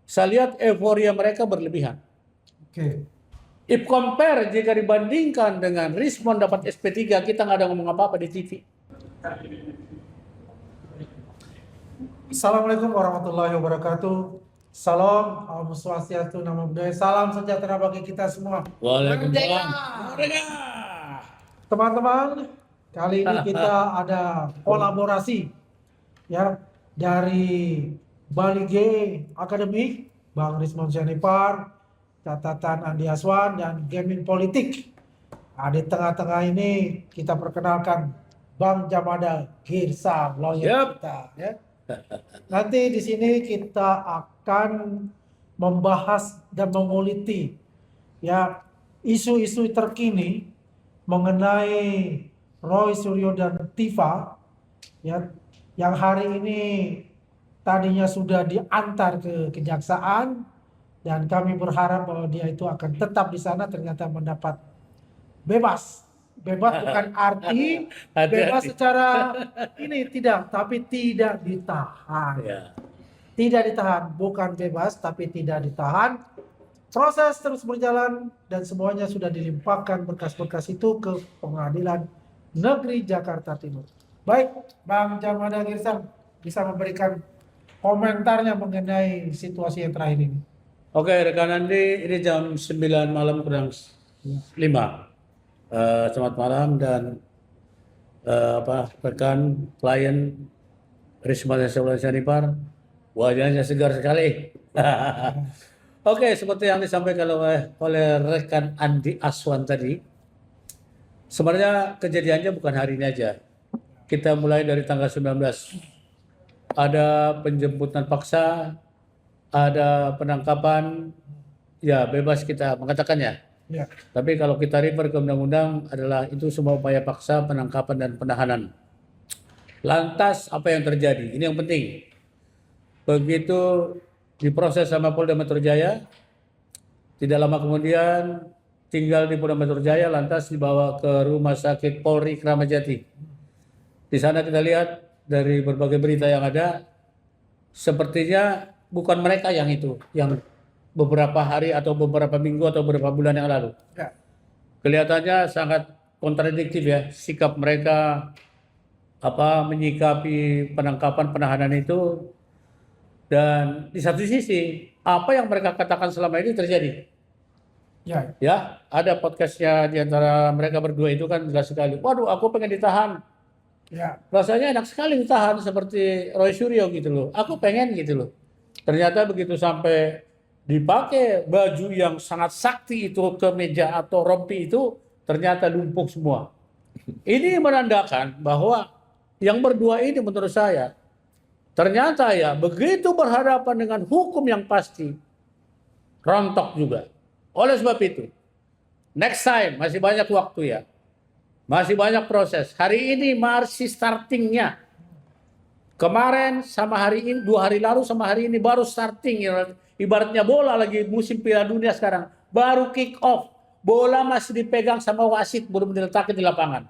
Saya lihat euforia mereka berlebihan. Oke. If compare, jika dibandingkan dengan Rismond dapat SP3, kita nggak ada ngomong apa-apa di TV. Assalamualaikum warahmatullahi wabarakatuh. Salam, Om Swastiastu, Namo Buddhaya. Salam sejahtera bagi kita semua. Waalaikumsalam. Teman-teman, kali ini kita ada kolaborasi ya dari Bali G Academy, Bang Rismond Syarifar, catatan Andi Aswan, dan gaming politik. Nah, di tengah-tengah ini kita perkenalkan Bang Jamada Girsa, lawyer kita. Ya. Nanti di sini kita akan membahas dan menguliti ya isu-isu terkini mengenai Roy Suryo dan Tifa ya yang hari ini tadinya sudah diantar ke kejaksaan dan kami berharap bahwa dia itu akan tetap di sana, ternyata mendapat bebas. Bebas bukan arti bebas secara ini tidak, tapi tidak ditahan. Ya. Tidak ditahan, bukan bebas tapi tidak ditahan. Proses terus berjalan dan semuanya sudah dilimpahkan berkas-berkas itu ke Pengadilan Negeri Jakarta Timur. Baik, Bang Jamada Girsa bisa memberikan komentarnya mengenai situasi yang terakhir ini. Oke, rekan Andi, ini jam 9 malam kurang 5. Selamat malam dan rekan klien Rismond Syarifar, wajahnya segar sekali. Oke, seperti yang disampaikan oleh rekan Andi Aswan tadi, sebenarnya kejadiannya bukan hari ini aja. Kita mulai dari tanggal 19. Ada penjemputan paksa, ada penangkapan, ya bebas kita mengatakannya. Ya. Tapi kalau kita refer ke undang-undang adalah itu semua upaya paksa, penangkapan dan penahanan. Lantas apa yang terjadi? Ini yang penting. Begitu diproses sama Polda Metro Jaya, tidak lama kemudian tinggal di Polda Metro Jaya, lantas dibawa ke Rumah Sakit Polri Kramat Jati. Di sana kita lihat dari berbagai berita yang ada, sepertinya bukan mereka yang itu, yang beberapa hari atau beberapa minggu atau beberapa bulan yang lalu. Ya. Kelihatannya sangat kontradiktif ya sikap mereka menyikapi penangkapan penahanan itu, dan di satu sisi apa yang mereka katakan selama ini terjadi. Ya. Ya, ada podcastnya di antara mereka berdua itu kan jelas sekali. Waduh, aku pengen ditahan. Ya. Rasanya enak sekali ditahan seperti Roy Suryo gitu loh. Aku pengen gitu loh. Ternyata begitu sampai dipakai baju yang sangat sakti itu ke meja atau rompi itu, ternyata lumpuh semua. Ini menandakan bahwa yang berdua ini menurut saya ternyata ya begitu berhadapan dengan hukum yang pasti rontok juga. Oleh sebab itu, next time masih banyak waktu ya. Masih banyak proses. Hari ini masih startingnya. Kemarin sama hari ini, 2 hari lalu sama hari ini baru starting. Ibaratnya bola lagi musim Piala Dunia sekarang. Baru kick off. Bola masih dipegang sama wasit, belum diletakkan di lapangan.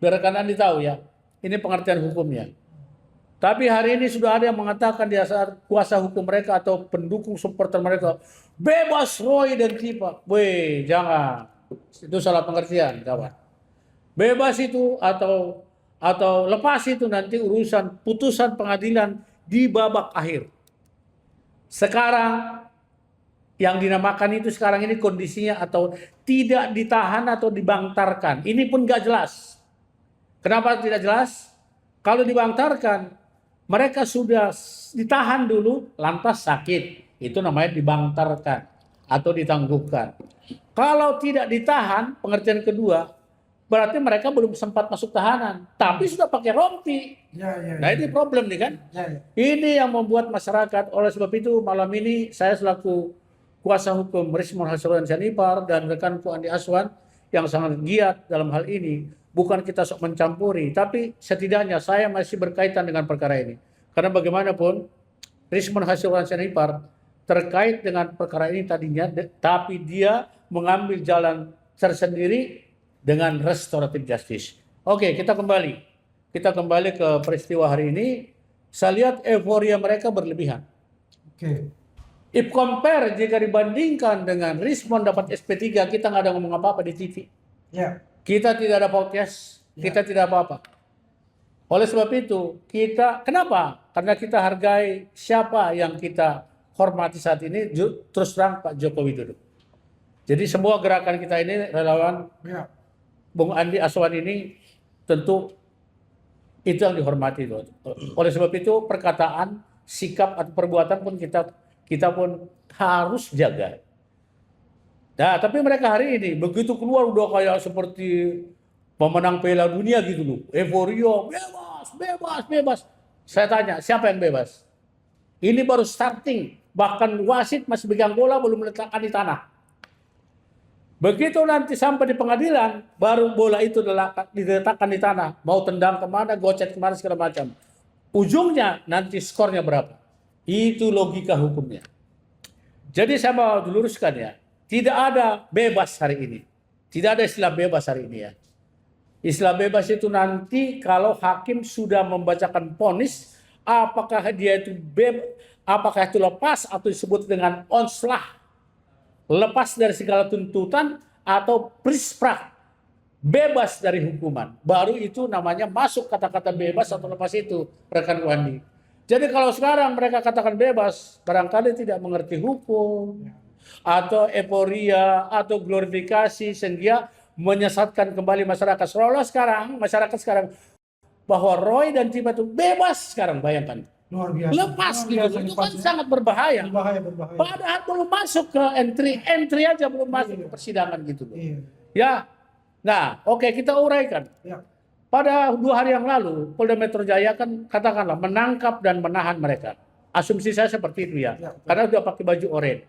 Biar rekan Andi tahu ya. Ini pengertian hukumnya. Tapi hari ini sudah ada yang mengatakan di saat kuasa hukum mereka atau pendukung supporter mereka, bebas Roy dan Tifa. Weh, jangan. Itu salah pengertian, kawan. Bebas itu atau lepas itu nanti urusan putusan pengadilan di babak akhir. Sekarang yang dinamakan itu sekarang ini kondisinya atau tidak ditahan atau dibangtarkan. Ini pun gak jelas. Kenapa tidak jelas? Kalau dibangtarkan, mereka sudah ditahan dulu, lantas sakit. Itu namanya dibangtarkan atau ditangguhkan. Kalau tidak ditahan, pengertian kedua, berarti mereka belum sempat masuk tahanan, tapi sudah pakai rompi. Nah ini problem nih kan. Ini yang membuat masyarakat. Oleh sebab itu malam ini saya selaku kuasa hukum Rismond Syarifar dan rekanku Andi Aswan yang sangat giat dalam hal ini, bukan kita sok mencampuri, tapi setidaknya saya masih berkaitan dengan perkara ini. Karena bagaimanapun Rismond Syarifar terkait dengan perkara ini tadinya, tapi dia mengambil jalan tersendiri dengan restoratif justice. Oke, kita kembali. Kita kembali ke peristiwa hari ini. Saya lihat euforia mereka berlebihan. Oke. If compare jika dibandingkan dengan Rismond dapat SP3, kita nggak ada ngomong apa-apa di TV. Ya. Kita tidak ada podcast, kita tidak apa-apa. Oleh sebab itu, kenapa? Karena kita hargai siapa yang kita hormati saat ini, terus terang Pak Joko Widodo. Jadi semua gerakan kita ini, relawan Bung Andi Aswan ini, tentu itu yang dihormati. Oleh sebab itu, perkataan, sikap, atau perbuatan pun kita pun harus jaga. Nah, tapi mereka hari ini begitu keluar udah kayak seperti pemenang Piala Dunia gitu loh. Euforia, bebas. Saya tanya, siapa yang bebas? Ini baru starting. Bahkan wasit masih pegang bola belum meletakkan di tanah. Begitu nanti sampai di pengadilan, baru bola itu diletakkan di tanah. Mau tendang kemana, gocet kemana, segala macam. Ujungnya nanti skornya berapa. Itu logika hukumnya. Jadi saya mau diluruskan ya, tidak ada bebas hari ini. Tidak ada istilah bebas hari ini ya. Istilah bebas itu nanti kalau hakim sudah membacakan vonis, apakah dia itu apakah itu lepas atau disebut dengan onslah, lepas dari segala tuntutan atau prisprak, bebas dari hukuman. Baru itu namanya masuk kata-kata bebas atau lepas itu, rekan Wandi. Jadi kalau sekarang mereka katakan bebas, barangkali tidak mengerti hukum, atau euforia, atau glorifikasi, sehingga menyesatkan kembali masyarakat. Seolah masyarakat sekarang, bahwa Roy dan Tifa itu bebas sekarang, bayangkan. Luar biasa. Lepas gitu, itu kan sangat berbahaya. Berbahaya. Padahal belum masuk ke entry aja belum masuk ke persidangan gitu loh. Ya, nah oke, kita uraikan. Pada 2 hari yang lalu, Polda Metro Jaya kan katakanlah menangkap dan menahan mereka. Asumsi saya seperti itu ya. Karena sudah pakai baju oranye.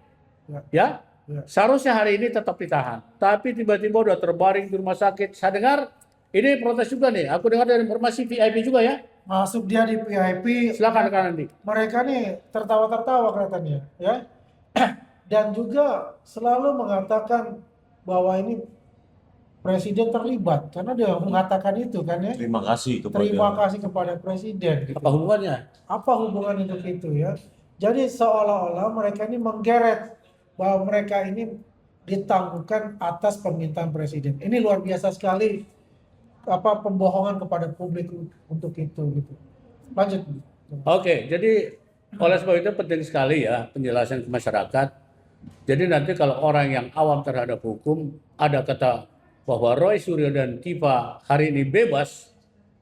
Ya. Seharusnya hari ini tetap ditahan. Tapi tiba-tiba udah terbaring di rumah sakit. Saya dengar ini protes juga nih. Aku dengar dari informasi VIP juga ya. Masuk dia di VIP. Silakan rekan Andi. Mereka nih tertawa-tertawa kelihatannya, ya. Dan juga selalu mengatakan bahwa ini Presiden terlibat karena dia mengatakan itu kan ya. Terima kasih kepada Presiden. Gitu. Apa hubungannya? Apa hubungan untuk itu ya? Jadi seolah-olah mereka ini menggeret bahwa mereka ini ditangguhkan atas permintaan Presiden. Ini luar biasa sekali pembohongan kepada publik untuk itu gitu. Lanjut. Oke, jadi oleh sebab itu penting sekali ya penjelasan ke masyarakat. Jadi nanti kalau orang yang awam terhadap hukum ada kata bahwa Roy Suryo dan Tifa hari ini bebas,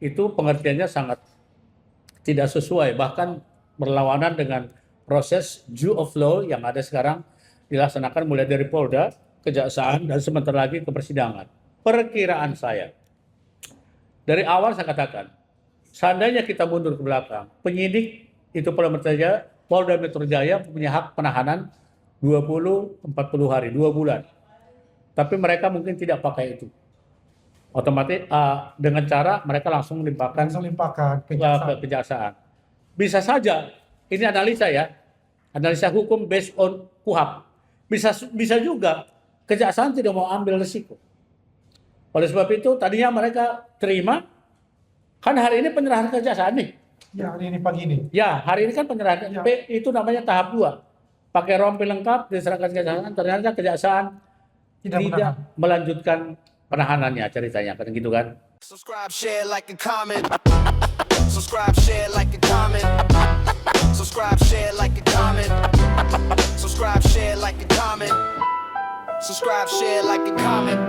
itu pengertiannya sangat tidak sesuai, bahkan berlawanan dengan proses due of law yang ada sekarang dilaksanakan mulai dari Polda, Kejaksaan, dan sebentar lagi ke persidangan. Perkiraan saya, dari awal saya katakan, seandainya kita mundur ke belakang, penyidik itu Polda Metro Jaya punya hak penahanan 20-40 hari, 2 bulan. Tapi mereka mungkin tidak pakai itu. Otomatis dengan cara mereka langsung limpahkan ke kejaksaan. Bisa saja, ini analisa ya, analisa hukum based on KUHAP. Bisa juga kejaksaan tidak mau ambil risiko. Oleh sebab itu tadinya mereka terima, kan hari ini penyerahan kejaksaan nih. Ya, hari ini pagi ini. Ya, hari ini kan penyerahan, itu namanya tahap 2. Pakai rompi lengkap, diserahkan kejaksaan, ternyata kejaksaan tidak melanjutkan penahanannya, ceritanya kan gitu kan. Subscribe, share, like, and comment. Subscribe, share, like, and comment. Subscribe, share, like, and comment. Subscribe, share, like, and comment. Subscribe, share, like, and comment.